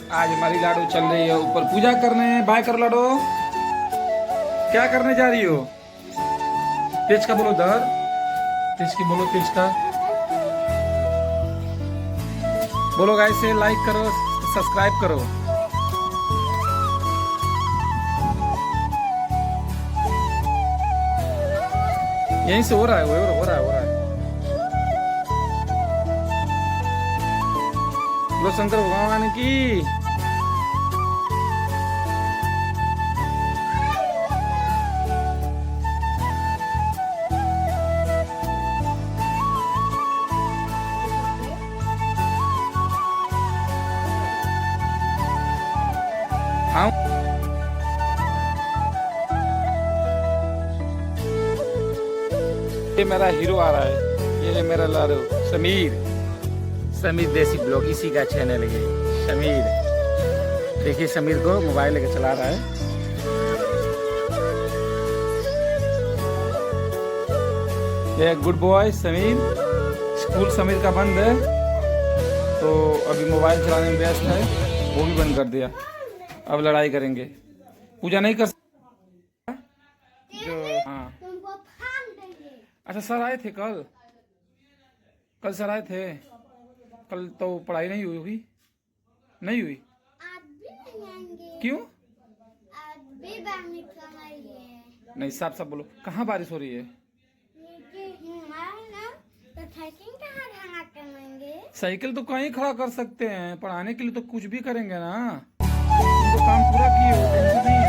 आज हमारी लाडो चल रही है ऊपर पूजा करने। बाय करो लाडो। क्या करने जा रही हो? तेज का बोलो दर। तेज की बोलो, तेज का बोलो। गाइस से लाइक करो, सब्सक्राइब करो। यहीं से हो रहा है, हो रहा है, हो रहा है। बोलो शंकर भगवान की। हाँ, ये मेरा हीरो आ रहा है। ये मेरा लाडो समीर। समीर देसी ब्लॉग, इसी का चैनल है ये। समीर देखिए, समीर को मोबाइल लेके चला रहा है। ये good boy Sameer. School Sameer का बंद है तो अभी मोबाइल चलाने में व्यस्त है। वो भी बंद कर दिया। अब लड़ाई करेंगे। पूजा नहीं कर सकता जो। हाँ, अच्छा सर आए थे कल। कल सर आए थे। कल तो पढ़ाई नहीं हुई होगी। नहीं हुई। आज भी नहीं आएंगे। क्यों? आज भी बारिश हो रही है। नहीं, साफ साफ बोलो, कहाँ बारिश हो रही है? नीचे हिमालय ना, तो साइकिल कहाँ खड़ा करेंगे? साइकिल तो कहीं खड़ा कर सकते हैं, पढ़ाने के लिए तो कुछ भी करेंगे ना। तुम तो काम पूरा किए हो, टेंशन नहीं है।